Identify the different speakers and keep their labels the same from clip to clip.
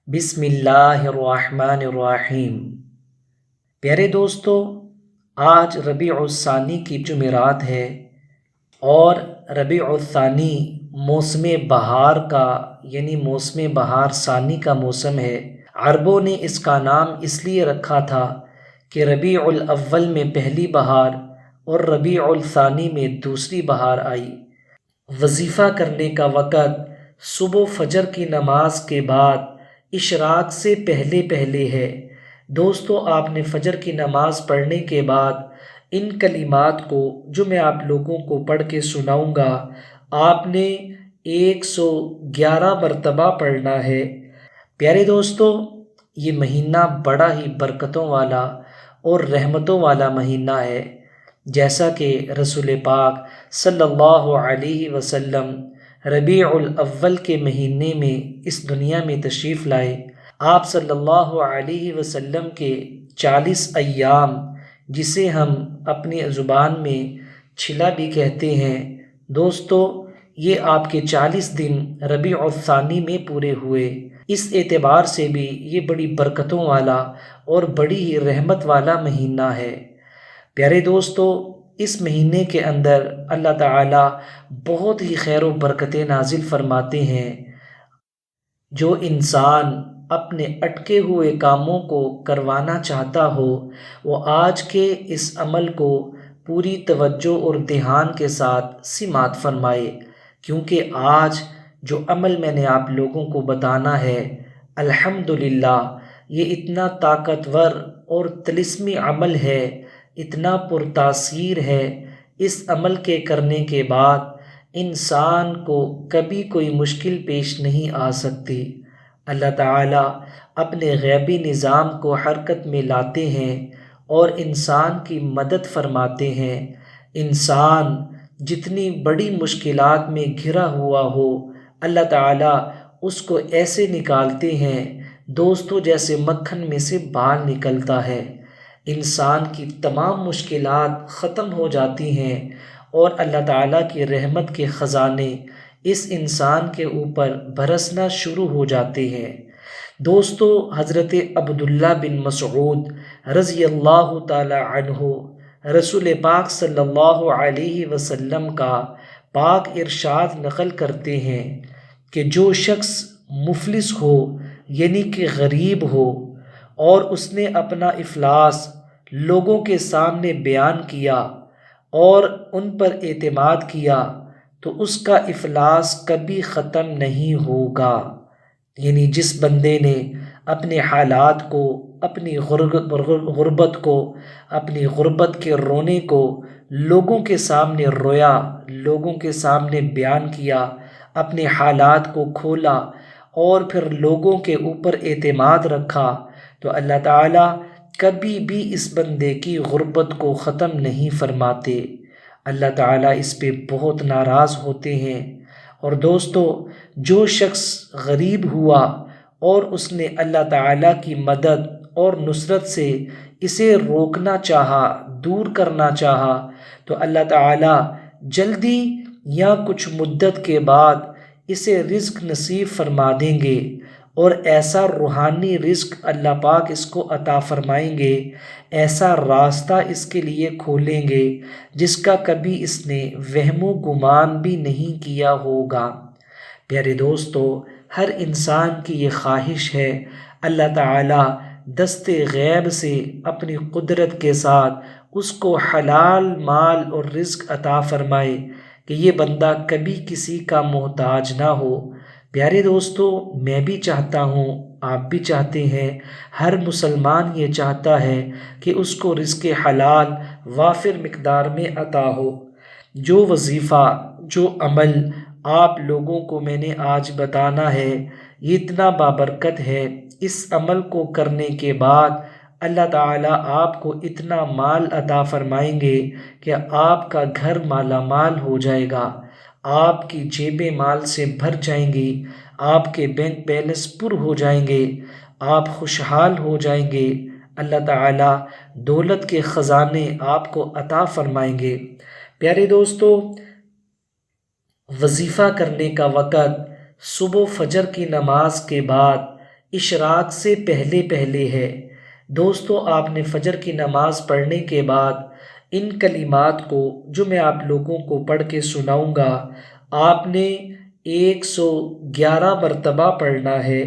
Speaker 1: بسم اللہ الرحمن الرحیم۔ پیارے دوستو، آج ربیع الثانی کی جمعرات ہے اور ربیع الثانی موسم بہار کا موسم بہار ثانی کا موسم ہے۔ عربوں نے اس کا نام اس لیے رکھا تھا کہ ربیع الاول میں پہلی بہار اور ربیع الثانی میں دوسری بہار آئی۔ وظیفہ کرنے کا وقت صبح فجر کی نماز کے بعد اشراق سے پہلے پہلے ہے۔ دوستو، آپ نے فجر کی نماز پڑھنے کے بعد ان کلمات کو جو میں آپ لوگوں کو پڑھ کے سناؤں گا، آپ نے 111 مرتبہ پڑھنا ہے۔ پیارے دوستو، یہ مہینہ بڑا ہی برکتوں والا اور رحمتوں والا مہینہ ہے۔ جیسا کہ رسول پاک صلی اللہ علیہ وسلم ربیع الاول کے مہینے میں اس دنیا میں تشریف لائے۔ آپ صلی اللہ علیہ وسلم کے 40 ایام، جسے ہم اپنی زبان میں چھلا بھی کہتے ہیں، دوستو یہ آپ کے 40 دن ربیع الثانی میں پورے ہوئے۔ اس اعتبار سے بھی یہ بڑی برکتوں والا اور بڑی ہی رحمت والا مہینہ ہے۔ پیارے دوستو، اس مہینے کے اندر اللہ تعالیٰ بہت ہی خیر و برکتیں نازل فرماتے ہیں۔ جو انسان اپنے اٹکے ہوئے کاموں کو کروانا چاہتا ہو، وہ آج کے اس عمل کو پوری توجہ اور دھیان کے ساتھ سماعت فرمائے، کیونکہ آج جو عمل میں نے آپ لوگوں کو بتانا ہے، الحمدللہ یہ اتنا طاقتور اور طلسمی عمل ہے، اتنا پرتاثیر ہے۔ اس عمل کے کرنے کے بعد انسان کو کبھی کوئی مشکل پیش نہیں آ سکتی۔ اللہ تعالیٰ اپنے غیبی نظام کو حرکت میں لاتے ہیں اور انسان کی مدد فرماتے ہیں۔ انسان جتنی بڑی مشکلات میں گھرا ہوا ہو، اللہ تعالیٰ اس کو ایسے نکالتے ہیں دوستو جیسے مکھن میں سے بال نکلتا ہے۔ انسان کی تمام مشکلات ختم ہو جاتی ہیں اور اللہ تعالیٰ کی رحمت کے خزانے اس انسان کے اوپر برسنا شروع ہو جاتے ہیں۔ دوستو، حضرت عبداللہ بن مسعود رضی اللہ تعالی عنہ رسول پاک صلی اللہ علیہ وسلم کا پاک ارشاد نقل کرتے ہیں کہ جو شخص مفلس ہو، یعنی کہ غریب ہو، اور اس نے اپنا افلاس لوگوں کے سامنے بیان کیا اور ان پر اعتماد کیا، تو اس کا افلاس کبھی ختم نہیں ہوگا۔ یعنی جس بندے نے اپنے حالات کو، اپنی غربت کو، اپنی غربت کے رونے کو لوگوں کے سامنے رویا، لوگوں کے سامنے بیان کیا، اپنے حالات کو کھولا اور پھر لوگوں کے اوپر اعتماد رکھا، تو اللہ تعالیٰ کبھی بھی اس بندے کی غربت کو ختم نہیں فرماتے۔ اللہ تعالیٰ اس پہ بہت ناراض ہوتے ہیں۔ اور دوستو، جو شخص غریب ہوا اور اس نے اللہ تعالیٰ کی مدد اور نصرت سے اسے روکنا چاہا، دور کرنا چاہا، تو اللہ تعالیٰ جلدی یا کچھ مدت کے بعد اسے رزق نصیب فرما دیں گے، اور ایسا روحانی رزق اللہ پاک اس کو عطا فرمائیں گے، ایسا راستہ اس کے لیے کھولیں گے جس کا کبھی اس نے وہم و گمان بھی نہیں کیا ہوگا۔ پیارے دوستو، ہر انسان کی یہ خواہش ہے اللہ تعالیٰ دست غیب سے اپنی قدرت کے ساتھ اس کو حلال مال اور رزق عطا فرمائے کہ یہ بندہ کبھی کسی کا محتاج نہ ہو۔ پیارے دوستو، میں بھی چاہتا ہوں، آپ بھی چاہتے ہیں، ہر مسلمان یہ چاہتا ہے کہ اس کو رزق حلال وافر مقدار میں عطا ہو۔ جو وظیفہ، جو عمل آپ لوگوں کو میں نے آج بتانا ہے، یہ اتنا بابرکت ہے۔ اس عمل کو کرنے کے بعد اللہ تعالیٰ آپ کو اتنا مال عطا فرمائیں گے کہ آپ کا گھر مالا مال ہو جائے گا، آپ کی جیبیں مال سے بھر جائیں گی، آپ کے بینک بیلنس پر ہو جائیں گے، آپ خوشحال ہو جائیں گے۔ اللہ تعالیٰ دولت کے خزانے آپ کو عطا فرمائیں گے۔ پیارے دوستو، وظیفہ کرنے کا وقت صبح فجر کی نماز کے بعد اشراق سے پہلے پہلے ہے۔ دوستو آپ نے فجر کی نماز پڑھنے کے بعد ان کلمات کو جو میں آپ لوگوں کو پڑھ کے سناؤں گا آپ نے 111 مرتبہ پڑھنا ہے۔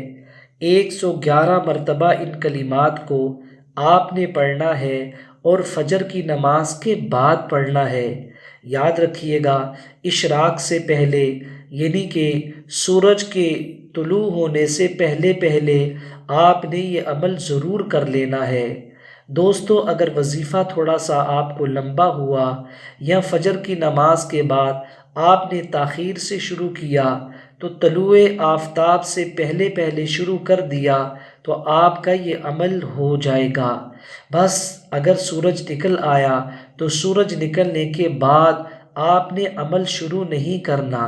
Speaker 1: 111 مرتبہ ان کلمات کو آپ نے پڑھنا ہے اور فجر کی نماز کے بعد پڑھنا ہے۔ یاد رکھیے گا اشراق سے پہلے یعنی کہ سورج کے طلوع ہونے سے پہلے پہلے آپ نے یہ عمل ضرور کر لینا ہے۔ دوستو اگر وظیفہ تھوڑا سا آپ کو لمبا ہوا یا فجر کی نماز کے بعد آپ نے تاخیر سے شروع کیا تو طلوع آفتاب سے پہلے پہلے شروع کر دیا تو آپ کا یہ عمل ہو جائے گا۔ بس اگر سورج نکل آیا تو سورج نکلنے کے بعد آپ نے عمل شروع نہیں کرنا۔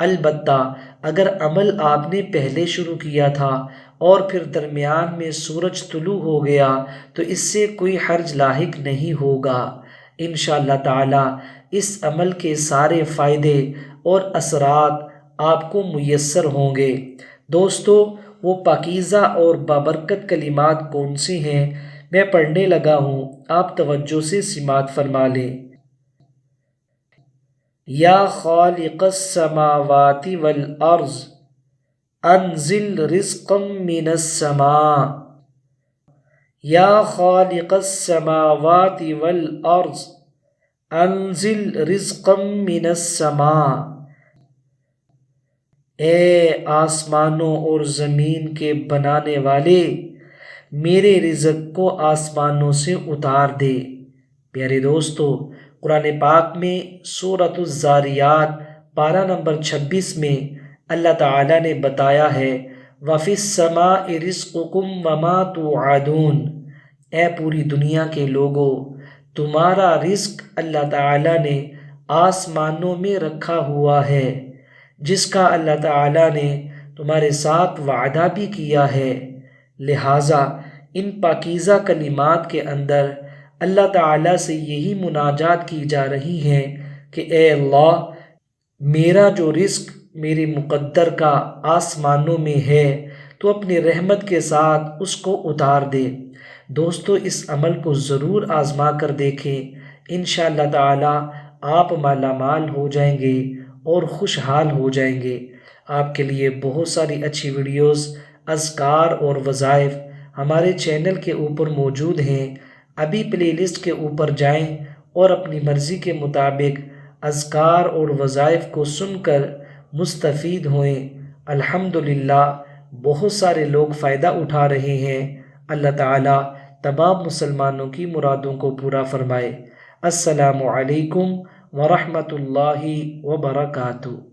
Speaker 1: البتہ اگر عمل آپ نے پہلے شروع کیا تھا اور پھر درمیان میں سورج طلوع ہو گیا تو اس سے کوئی حرج لاحق نہیں ہوگا۔ انشاءاللہ تعالی اس عمل کے سارے فائدے اور اثرات آپ کو میسر ہوں گے۔ دوستو وہ پاکیزہ اور بابرکت کلمات کون سی ہیں میں پڑھنے لگا ہوں، آپ توجہ سے سماعت فرما لیں۔ یا خالق السماوات والارض انزل رزقا من السماء، یا خالق السماوات والارض انزل رزقا من السماء، اے آسمانوں اور زمین کے بنانے والے میرے رزق کو آسمانوں سے اتار دے۔ پیارے دوستو قرآن پاک میں سورۃ الذاریات پارہ نمبر 26 میں اللہ تعالیٰ نے بتایا ہے وَفِي السَّمَاءِ رِزْقُكُمْ وَمَا تُوعَدُونَ، اے پوری دنیا کے لوگو تمہارا رزق اللہ تعالیٰ نے آسمانوں میں رکھا ہوا ہے، جس کا اللہ تعالیٰ نے تمہارے ساتھ وعدہ بھی کیا ہے۔ لہٰذا ان پاکیزہ کلمات کے اندر اللہ تعالیٰ سے یہی مناجات کی جا رہی ہے کہ اے اللہ میرا جو رزق میرے مقدر کا آسمانوں میں ہے تو اپنی رحمت کے ساتھ اس کو اتار دے۔ دوستو اس عمل کو ضرور آزما کر دیکھیں، انشاءاللہ تعالیٰ آپ مالا مال ہو جائیں گے اور خوشحال ہو جائیں گے۔ آپ کے لیے بہت ساری اچھی ویڈیوز اذکار اور وظائف ہمارے چینل کے اوپر موجود ہیں، ابھی پلے لسٹ کے اوپر جائیں اور اپنی مرضی کے مطابق اذکار اور وظائف کو سن کر مستفید ہوئیں۔ الحمدللہ بہت سارے لوگ فائدہ اٹھا رہے ہیں۔ اللہ تعالیٰ تمام مسلمانوں کی مرادوں کو پورا فرمائے۔ السلام علیکم ورحمۃ اللہ وبرکاتہ۔